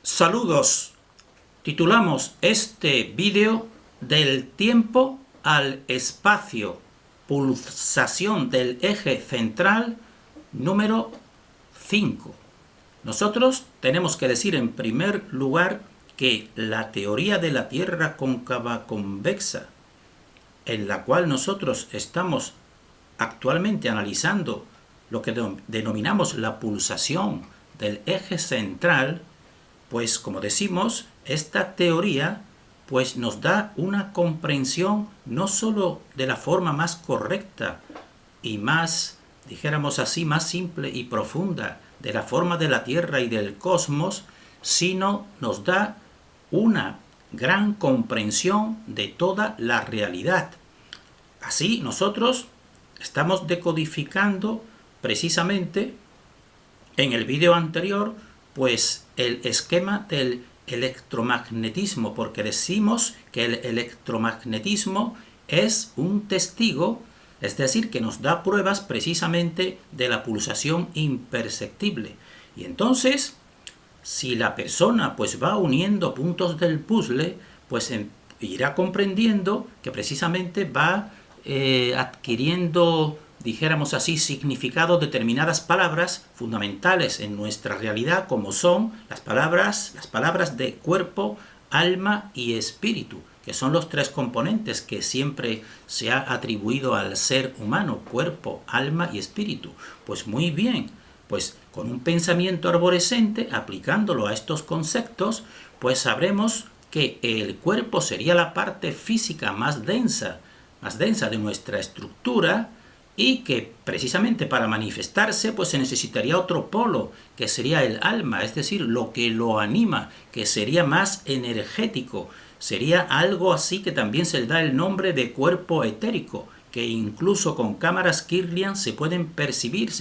Saludos. Titulamos este vídeo del tiempo al espacio, pulsación del eje central número 5. Nosotros tenemos que decir en primer lugar que la teoría de la Tierra cóncava convexa, en la cual nosotros estamos actualmente analizando lo que denominamos la pulsación del eje central, pues como decimos, esta teoría pues nos da una comprensión no sólo de la forma más correcta y más, dijéramos así, más simple y profunda de la forma de la Tierra y del cosmos, sino nos da una gran comprensión de toda la realidad. Así nosotros estamos decodificando precisamente en el vídeo anterior pues el esquema del electromagnetismo, porque decimos que el electromagnetismo es un testigo, es decir, que nos da pruebas precisamente de la pulsación imperceptible. Y entonces, si la persona pues va uniendo puntos del puzzle, pues irá comprendiendo que precisamente va adquiriendo, dijéramos así, significado determinadas palabras fundamentales en nuestra realidad, como son las palabras de cuerpo, alma y espíritu, que son los tres componentes que siempre se ha atribuido al ser humano: cuerpo, alma y espíritu. Pues muy bien, pues con un pensamiento arborescente, aplicándolo a estos conceptos, pues sabremos que el cuerpo sería la parte física más densa de nuestra estructura, y que precisamente para manifestarse pues se necesitaría otro polo, que sería el alma, es decir, lo que lo anima, que sería más energético, sería algo así que también se le da el nombre de cuerpo etérico, que incluso con cámaras Kirlian se puede percibir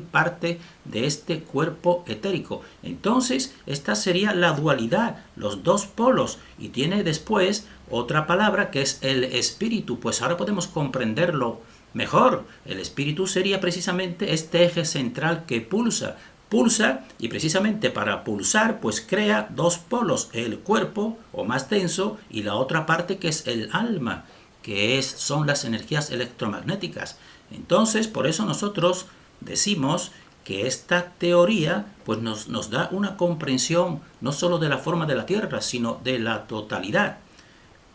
parte de este cuerpo etérico. Entonces, esta sería la dualidad, los dos polos, y tiene después otra palabra que es el espíritu. Pues ahora podemos comprenderlo mejor. El espíritu sería precisamente este eje central que pulsa, y precisamente para pulsar pues crea dos polos, el cuerpo o más denso y la otra parte que es el alma, que son las energías electromagnéticas. Entonces, por eso nosotros decimos que esta teoría pues nos da una comprensión no solo de la forma de la Tierra, sino de la totalidad.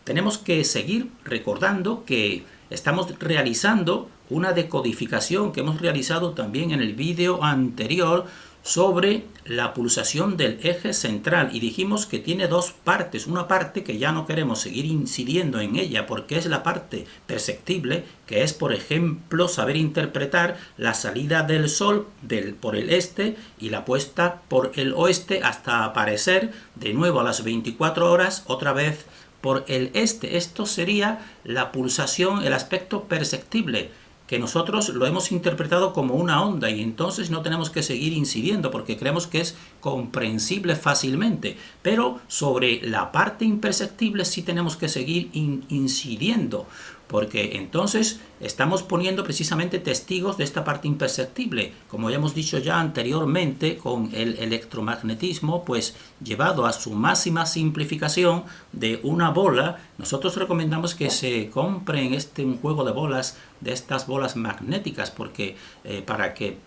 Tenemos que seguir recordando que estamos realizando una decodificación que hemos realizado también en el vídeo anterior sobre la pulsación del eje central, y dijimos que tiene dos partes. Una parte que ya no queremos seguir incidiendo en ella porque es la parte perceptible, que es, por ejemplo, saber interpretar la salida del sol por el este y la puesta por el oeste hasta aparecer de nuevo a las 24 horas otra vez por el este. Esto sería la pulsación, el aspecto perceptible, que nosotros lo hemos interpretado como una onda, y entonces no tenemos que seguir incidiendo porque creemos que es comprensible fácilmente. Pero sobre la parte imperceptible sí tenemos que seguir incidiendo, porque entonces estamos poniendo precisamente testigos de esta parte imperceptible, como ya hemos dicho ya anteriormente, con el electromagnetismo pues llevado a su máxima simplificación de una bola. Nosotros recomendamos que se compren un juego de bolas, de estas bolas magnéticas, porque para que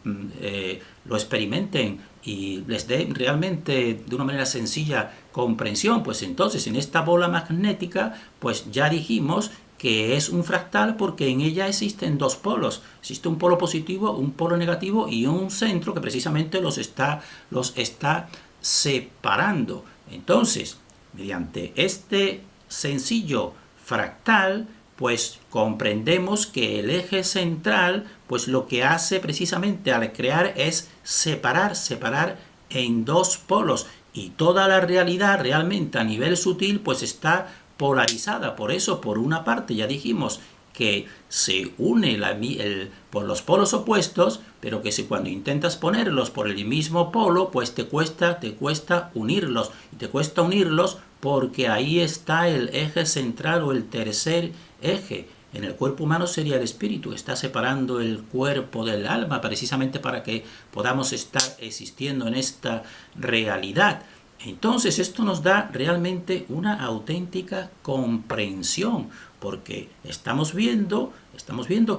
lo experimenten y les dé realmente de una manera sencilla comprensión. Pues entonces en esta bola magnética pues ya dijimos que es un fractal porque en ella existen dos polos. Existe un polo positivo, un polo negativo y un centro que precisamente los está separando. Entonces, mediante este sencillo fractal, pues comprendemos que el eje central, pues lo que hace precisamente al crear es separar en dos polos, y toda la realidad realmente a nivel sutil pues está polarizada. Por eso, por una parte ya dijimos que se une por los polos opuestos, pero que si cuando intentas ponerlos por el mismo polo, pues te cuesta unirlos, y te cuesta unirlos porque ahí está el eje central o el tercer eje. En el cuerpo humano sería el espíritu, está separando el cuerpo del alma precisamente para que podamos estar existiendo en esta realidad. Entonces esto nos da realmente una auténtica comprensión, porque estamos viendo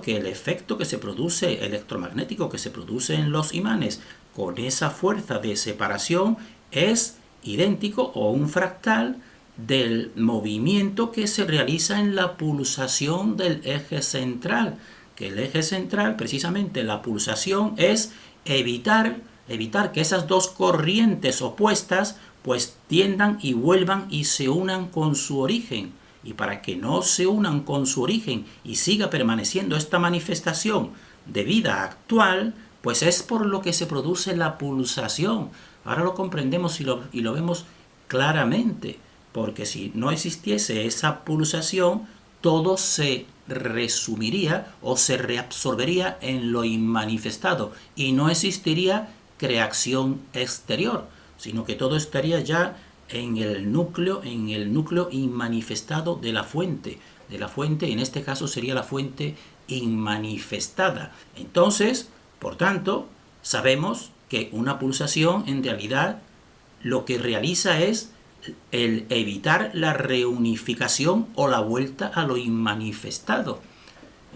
que el efecto que se produce electromagnético que se produce en los imanes con esa fuerza de separación es idéntico o un fractal del movimiento que se realiza en la pulsación del eje central, que el eje central, precisamente la pulsación, es evitar que esas dos corrientes opuestas pues tiendan y vuelvan y se unan con su origen. Y para que no se unan con su origen y siga permaneciendo esta manifestación de vida actual, pues es por lo que se produce la pulsación. Ahora lo comprendemos y lo vemos claramente, porque si no existiese esa pulsación, todo se resumiría o se reabsorbería en lo inmanifestado y no existiría creación exterior, sino que todo estaría ya en el núcleo inmanifestado de la fuente, en este caso sería la fuente inmanifestada. Entonces, por tanto, sabemos que una pulsación en realidad lo que realiza es el evitar la reunificación o la vuelta a lo inmanifestado.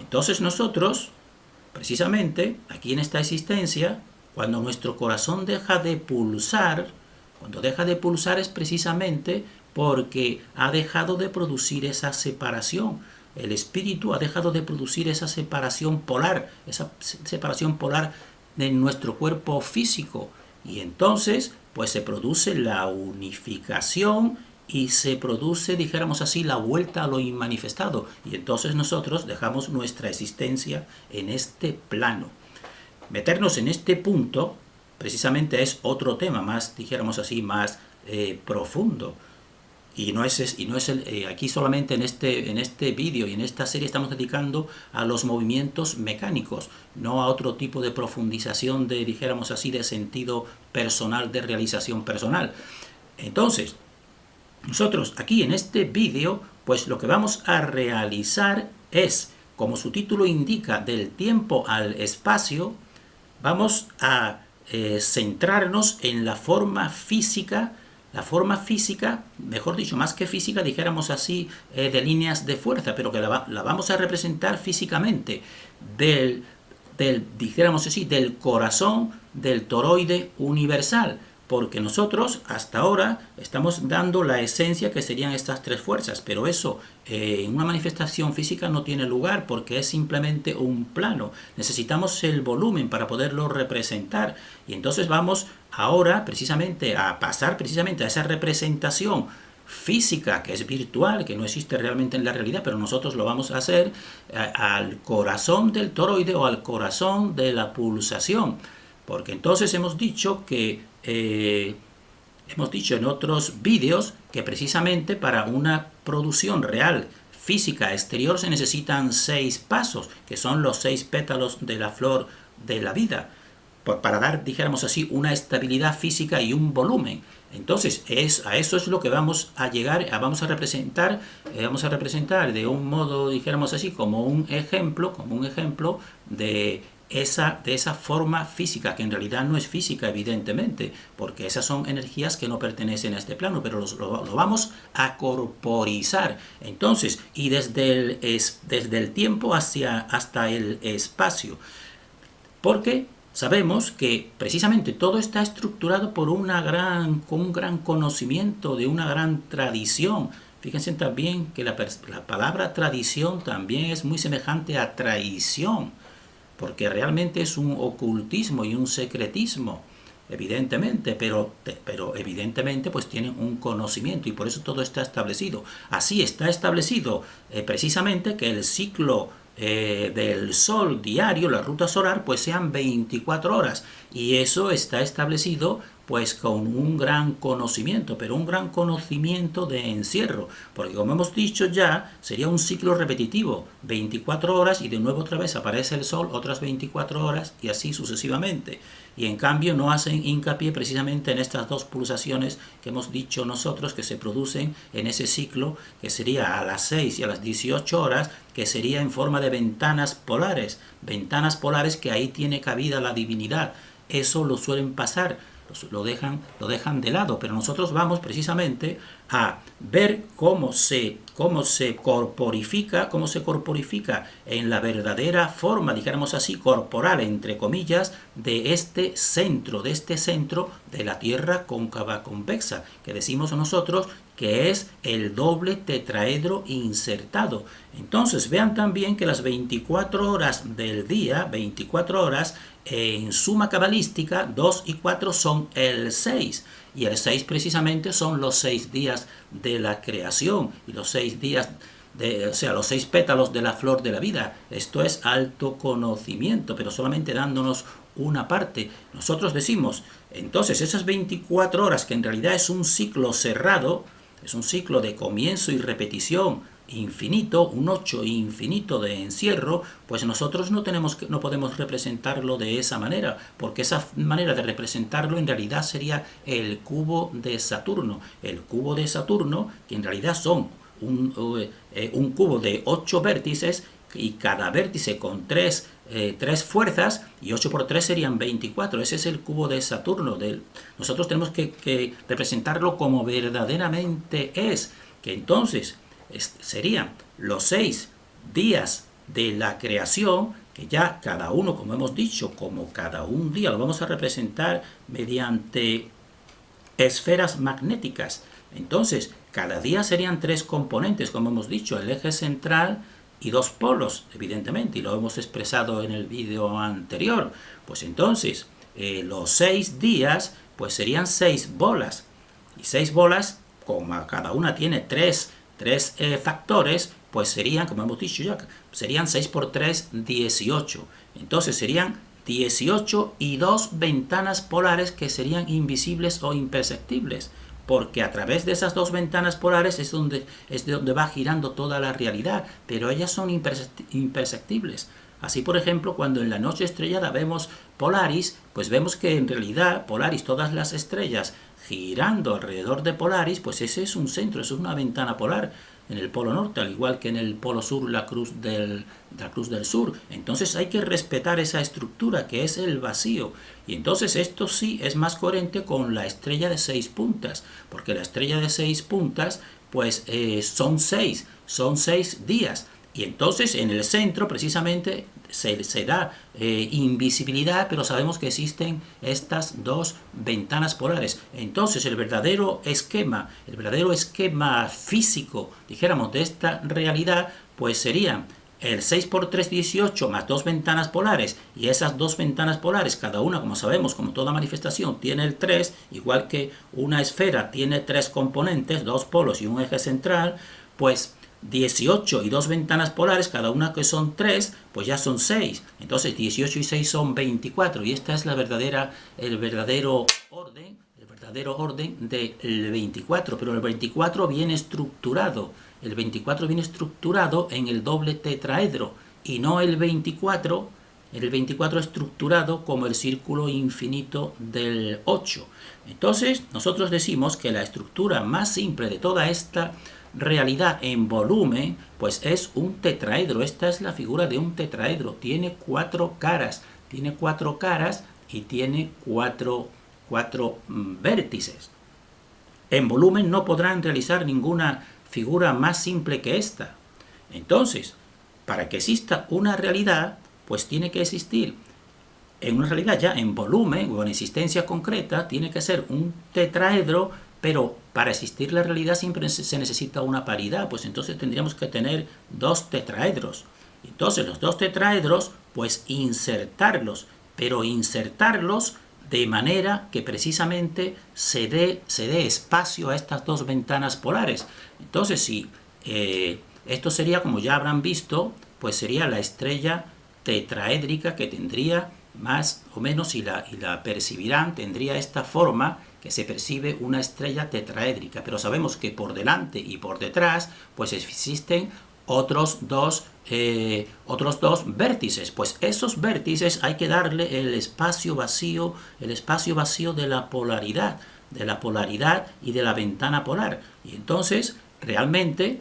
Entonces nosotros, precisamente, aquí en esta existencia, cuando nuestro corazón deja de pulsar, cuando deja de pulsar es precisamente porque ha dejado de producir esa separación. El espíritu ha dejado de producir esa separación polar en nuestro cuerpo físico. Y entonces, pues se produce la unificación y se produce, dijéramos así, la vuelta a lo inmanifestado. Y entonces nosotros dejamos nuestra existencia en este plano. Meternos en este punto, precisamente es otro tema más, dijéramos así, más profundo. Y no es aquí solamente en este vídeo y en esta serie estamos dedicando a los movimientos mecánicos, no a otro tipo de profundización de, dijéramos así, de sentido personal, de realización personal. Entonces, nosotros aquí en este vídeo, pues lo que vamos a realizar es, como su título indica, del tiempo al espacio, vamos a centrarnos en la forma física, mejor dicho, más que física, dijéramos así, de líneas de fuerza, pero que la vamos a representar físicamente, dijéramos así, del corazón del toroide universal, porque nosotros hasta ahora estamos dando la esencia que serían estas tres fuerzas, pero eso en una manifestación física no tiene lugar porque es simplemente un plano. Necesitamos el volumen para poderlo representar y entonces vamos ahora precisamente a pasar precisamente a esa representación física que es virtual, que no existe realmente en la realidad, pero nosotros lo vamos a hacer al corazón del toroide o al corazón de la pulsación, porque entonces hemos dicho en otros vídeos que precisamente para una producción real física exterior se necesitan 6 pasos, que son los 6 pétalos de la flor de la vida, para dar, dijéramos así, una estabilidad física y un volumen. Entonces, a eso es lo que vamos a llegar, vamos a representar de un modo, dijéramos así, como un ejemplo de esa forma física, que en realidad no es física, evidentemente, porque esas son energías que no pertenecen a este plano, pero lo vamos a corporizar. Entonces, y desde el tiempo hasta el espacio. Porque sabemos que precisamente todo está estructurado por un gran conocimiento, de una gran tradición. Fíjense también que la palabra tradición también es muy semejante a traición, porque realmente es un ocultismo y un secretismo, evidentemente, pero evidentemente pues tienen un conocimiento y por eso todo está establecido. Así está establecido precisamente que el ciclo del sol diario, la ruta solar, pues sean 24 horas y eso está establecido pues con un gran conocimiento, pero un gran conocimiento de encierro, porque como hemos dicho ya, sería un ciclo repetitivo, 24 horas y de nuevo otra vez aparece el sol, otras 24 horas y así sucesivamente. Y en cambio no hacen hincapié precisamente en estas dos pulsaciones que hemos dicho nosotros que se producen en ese ciclo, que sería a las 6 y a las 18 horas, que sería en forma de ventanas polares que ahí tiene cabida la divinidad. Eso lo suelen pasar lo dejan de lado, pero nosotros vamos precisamente a ver cómo se corporifica en la verdadera forma, dijéramos así, corporal, entre comillas, de este centro de la Tierra cóncava convexa, que decimos nosotros que es el doble tetraedro insertado. Entonces vean también que las 24 horas del día, 24 horas, en suma cabalística, 2 y 4 son el 6. Y el 6 precisamente son los 6 días de la creación y los 6 días, los 6 pétalos de la flor de la vida. Esto es alto conocimiento, pero solamente dándonos una parte. Nosotros decimos, entonces, esas 24 horas, que en realidad es un ciclo cerrado, es un ciclo de comienzo y repetición infinito, un 8 infinito de encierro, pues nosotros no podemos representarlo de esa manera, porque esa manera de representarlo en realidad sería el cubo de Saturno. El cubo de Saturno, que en realidad son un cubo de 8 vértices, y cada vértice con 3 fuerzas, y 8 por 3 serían 24. Ese es el cubo de Saturno. Nosotros tenemos que representarlo como verdaderamente es, que entonces serían los 6 días de la creación, que ya cada uno, como hemos dicho, como cada un día lo vamos a representar mediante esferas magnéticas. Entonces, cada día serían 3 componentes, como hemos dicho, el eje central y 2 polos, evidentemente, y lo hemos expresado en el vídeo anterior. Pues entonces, los 6 días, pues serían 6 bolas. Y 6 bolas, como cada una tiene 3 factores, pues serían, como hemos dicho ya, serían 6 por 3, 18. Entonces serían 18 y 2 ventanas polares que serían invisibles o imperceptibles, porque a través de esas 2 ventanas polares es de donde va girando toda la realidad, pero ellas son imperceptibles. Así, por ejemplo, cuando en la noche estrellada vemos Polaris, pues vemos que en realidad Polaris, todas las estrellas girando alrededor de Polaris, pues ese es un centro, es una ventana polar en el polo norte, al igual que en el polo sur la cruz del sur. Entonces hay que respetar esa estructura que es el vacío. Y entonces esto sí es más coherente con la estrella de 6 puntas, porque la estrella de 6 puntas pues son 6 días. Y entonces en el centro precisamente se da invisibilidad, pero sabemos que existen estas 2 ventanas polares. Entonces el verdadero esquema físico, dijéramos, de esta realidad, pues sería el 6 por 3, 18, más 2 ventanas polares, y esas 2 ventanas polares, cada una, como sabemos, como toda manifestación, tiene el 3, igual que una esfera tiene 3 componentes, 2 polos y un eje central, pues 18 y 2 ventanas polares, cada una que son 3, pues ya son 6. Entonces 18 y 6 son 24. Y esta es el verdadero orden del 24. Pero el 24 viene estructurado. El 24 viene estructurado en el doble tetraedro. Y no el 24 estructurado como el círculo infinito del 8. Entonces nosotros decimos que la estructura más simple de toda esta realidad en volumen, pues es un tetraedro. Esta es la figura de un tetraedro. Tiene 4 caras. Y tiene 4 vértices. En volumen no podrán realizar ninguna figura más simple que esta. Entonces, para que exista una realidad, pues tiene que existir en una realidad ya en volumen o en existencia concreta, tiene que ser un tetraedro. Pero para existir la realidad siempre se necesita una paridad, pues entonces tendríamos que tener 2 tetraedros. Entonces los 2 tetraedros, pues insertarlos, pero insertarlos de manera que precisamente se dé espacio a estas 2 ventanas polares. Entonces si esto sería, como ya habrán visto, pues sería la estrella tetraédrica, que tendría más o menos, y la percibirán, tendría esta forma que se percibe una estrella tetraédrica, pero sabemos que por delante y por detrás pues existen otros dos vértices. Pues esos vértices hay que darle el espacio vacío de la polaridad y de la ventana polar. Y entonces realmente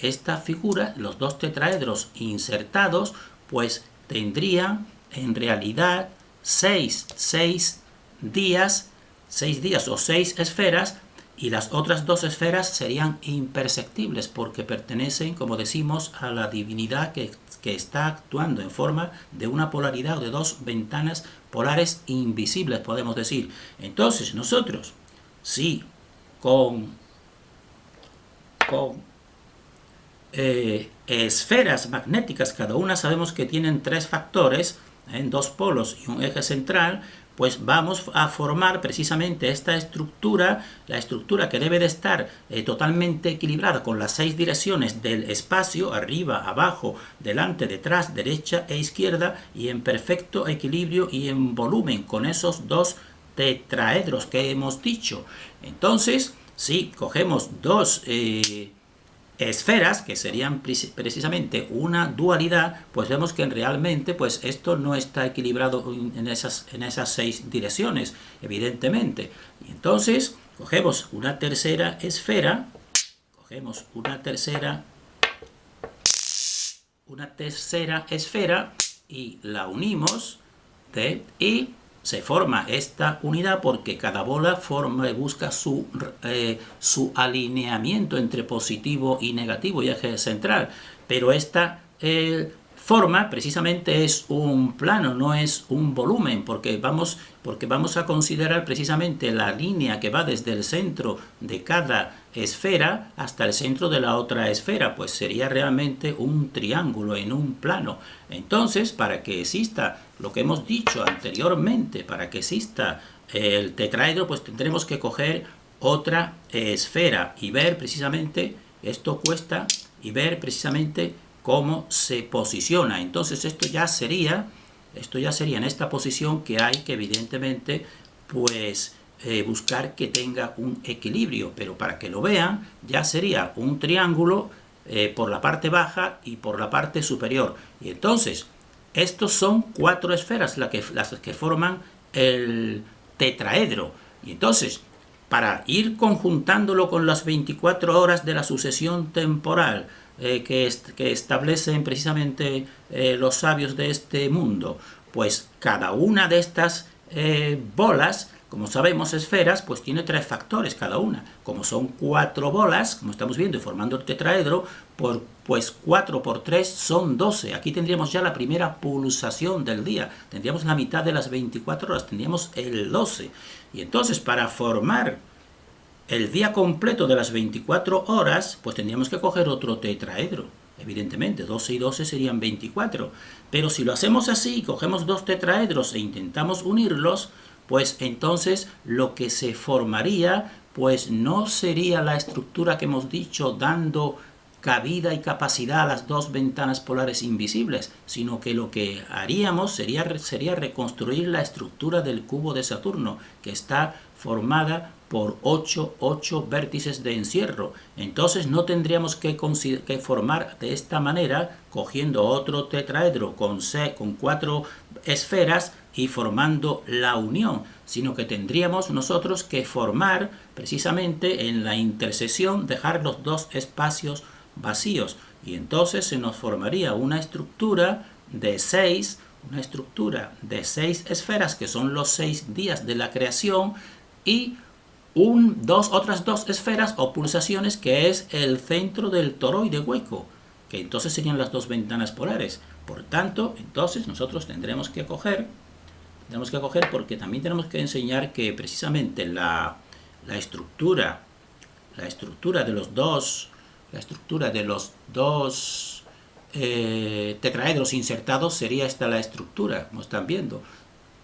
esta figura, los 2 tetraedros insertados, pues tendrían en realidad seis días o 6 esferas, y las otras 2 esferas serían imperceptibles porque pertenecen, como decimos, a la divinidad que está actuando en forma de una polaridad o de 2 ventanas polares invisibles, podemos decir. Entonces nosotros, sí, con esferas magnéticas, cada una sabemos que tienen 3 factores, en 2 polos y un eje central, pues vamos a formar precisamente esta estructura, la estructura que debe de estar totalmente equilibrada con las 6 direcciones del espacio, arriba, abajo, delante, detrás, derecha e izquierda, y en perfecto equilibrio y en volumen con esos 2 tetraedros que hemos dicho. Entonces, si cogemos 2 esferas, que serían precisamente una dualidad, pues vemos que realmente pues esto no está equilibrado en esas 6 direcciones, evidentemente. Y entonces cogemos una tercera esfera, y la unimos, y se forma esta unidad porque cada bola busca su alineamiento entre positivo y negativo y eje central. Pero esta forma precisamente es un plano, no es un volumen, porque vamos a considerar precisamente la línea que va desde el centro de cada esfera hasta el centro de la otra esfera, pues sería realmente un triángulo en un plano. Entonces, para que exista lo que hemos dicho anteriormente, para que exista el tetraedro, pues tendremos que coger otra esfera y ver precisamente, esto cuesta, y ver precisamente cómo se posiciona. Entonces esto ya sería en esta posición que hay que evidentemente pues buscar que tenga un equilibrio, pero para que lo vean ya sería un triángulo por la parte baja y por la parte superior. Y entonces estos son 4 esferas las que forman el tetraedro. Y entonces, para ir conjuntándolo con las 24 horas de la sucesión temporal que establecen precisamente los sabios de este mundo, pues cada una de estas bolas, como sabemos, esferas, pues tiene 3 factores cada una. Como son 4 bolas, como estamos viendo, y formando el tetraedro, pues 4 por 3 son 12. Aquí tendríamos ya la primera pulsación del día. Tendríamos la mitad de las 24 horas, tendríamos el 12. Y entonces, para formar el día completo de las 24 horas, pues tendríamos que coger otro tetraedro. Evidentemente, 12 y 12 serían 24. Pero si lo hacemos así, cogemos 2 tetraedros e intentamos unirlos, pues entonces lo que se formaría pues no sería la estructura que hemos dicho dando cabida y capacidad a las 2 ventanas polares invisibles, sino que lo que haríamos sería reconstruir la estructura del cubo de Saturno, que está formada por 8 vértices de encierro. Entonces no tendríamos que formar de esta manera, cogiendo otro tetraedro con 4 esferas y formando la unión, sino que tendríamos nosotros que formar precisamente en la intersección, dejar los 2 espacios vacíos, y entonces se nos formaría una estructura de 6 esferas, que son los 6 días de la creación, y otras 2 esferas o pulsaciones, que es el centro del toroide hueco, que entonces serían las 2 ventanas polares. Por tanto, entonces nosotros tendremos que coger, porque también tenemos que enseñar que precisamente la estructura de los dos tetraedros insertados sería esta la estructura, como están viendo.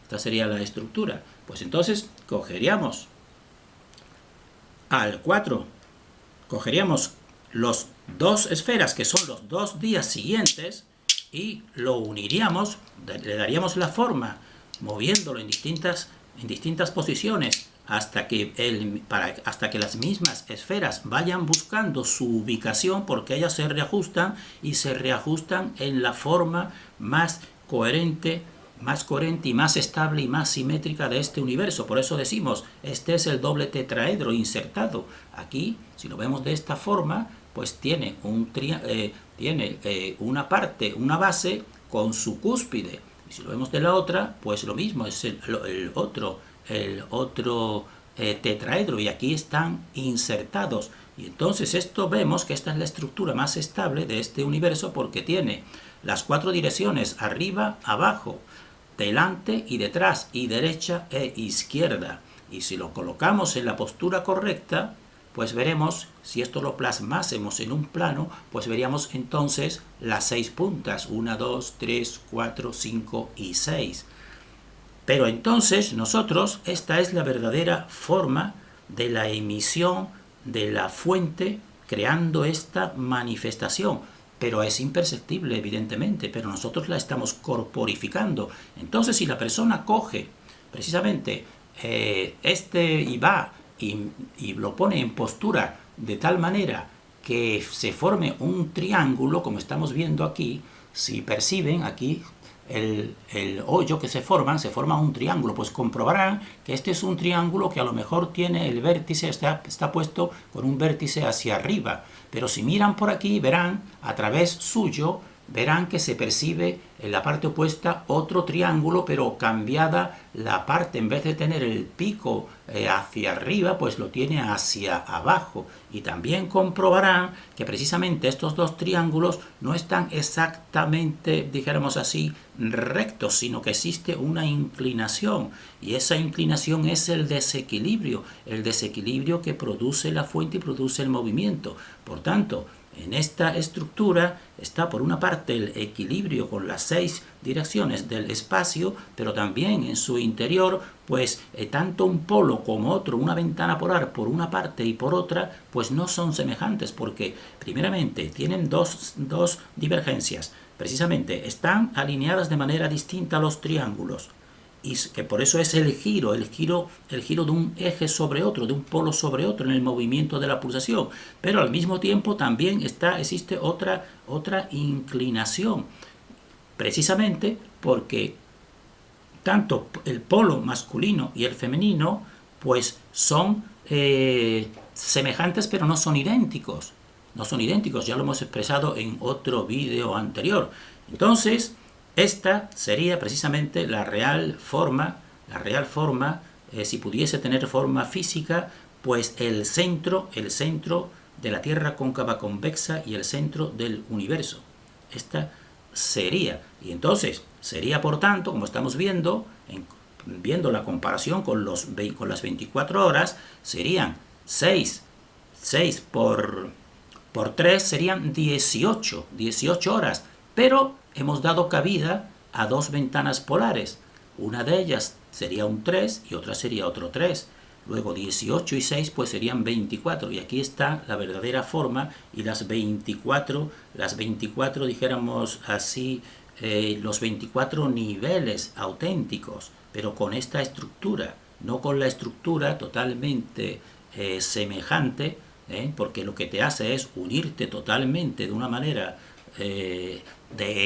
Esta sería la estructura. Pues entonces cogeríamos al 4, cogeríamos los 2 esferas, que son los 2 días siguientes, y lo uniríamos, le daríamos la forma, moviéndolo en distintas posiciones, hasta que las mismas esferas vayan buscando su ubicación, porque ellas se reajustan en la forma más coherente y más estable y más simétrica de este universo. Por eso decimos, este es el doble tetraedro insertado. Aquí, si lo vemos de esta forma, pues tiene una base con su cúspide. Y si lo vemos de la otra, pues lo mismo, es el otro tetraedro, y aquí están insertados. Y entonces esto vemos que esta es la estructura más estable de este universo, porque tiene las 4 direcciones, arriba, abajo, delante y detrás, y derecha e izquierda. Y si lo colocamos en la postura correcta, pues veremos, si esto lo plasmásemos en un plano, pues veríamos entonces las 6 puntas, 1, 2, 3, 4, 5 y 6. Pero entonces nosotros, esta es la verdadera forma de la emisión de la fuente creando esta manifestación. Pero es imperceptible, evidentemente, pero nosotros la estamos corporificando. Entonces, si la persona coge precisamente y va y lo pone en postura de tal manera que se forme un triángulo, como estamos viendo aquí, si perciben aquí el hoyo que se forma un triángulo, pues comprobarán que este es un triángulo que a lo mejor tiene el vértice, está puesto con un vértice hacia arriba, pero si miran por aquí verán, a través suyo, verán que se percibe en la parte opuesta otro triángulo, pero cambiada la parte, en vez de tener el pico hacia arriba, pues lo tiene hacia abajo. Y también comprobarán que precisamente estos dos triángulos no están exactamente, dijéramos así, rectos, sino que existe una inclinación, y esa inclinación es el desequilibrio que produce la fuente y produce el movimiento. Por tanto, en esta estructura está por una parte el equilibrio con las 6 direcciones del espacio, pero también en su interior, pues tanto un polo como otro, una ventana polar por una parte y por otra, pues no son semejantes, porque primeramente tienen dos divergencias. Precisamente están alineadas de manera distinta a los triángulos, y que por eso es el giro de un eje sobre otro, de un polo sobre otro en el movimiento de la pulsación. Pero al mismo tiempo también existe otra inclinación, precisamente porque tanto el polo masculino y el femenino pues son semejantes, pero no son idénticos. No son idénticos, ya lo hemos expresado en otro vídeo anterior. Entonces, esta sería precisamente la real forma, si pudiese tener forma física, pues el centro de la Tierra cóncava convexa y el centro del universo. Esta sería, y entonces sería, por tanto, como estamos viendo, viendo la comparación con las 24 horas, serían 6 por 3 serían 18 horas, pero hemos dado cabida a 2 ventanas polares. Una de ellas sería un 3 y otra sería otro 3. Luego 18 y 6 pues serían 24. Y aquí está la verdadera forma, y las 24 dijéramos así, los 24 niveles auténticos, pero con esta estructura, no con la estructura totalmente semejante, porque lo que te hace es unirte totalmente de una manera de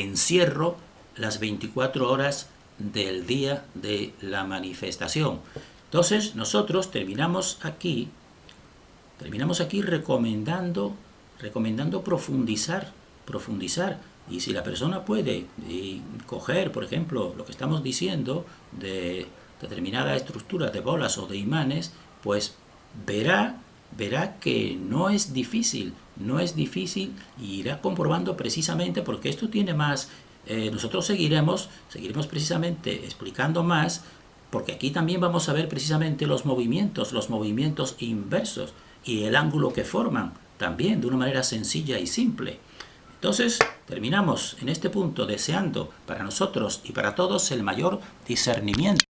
encierro las 24 horas del día de la manifestación. Entonces nosotros terminamos aquí recomendando profundizar, y si la persona puede coger, por ejemplo, lo que estamos diciendo de determinada estructura de bolas o de imanes, pues verá que no es difícil, y irá comprobando precisamente, porque esto tiene más, nosotros seguiremos precisamente explicando más, porque aquí también vamos a ver precisamente los movimientos inversos y el ángulo que forman, también de una manera sencilla y simple. Entonces, terminamos en este punto deseando para nosotros y para todos el mayor discernimiento.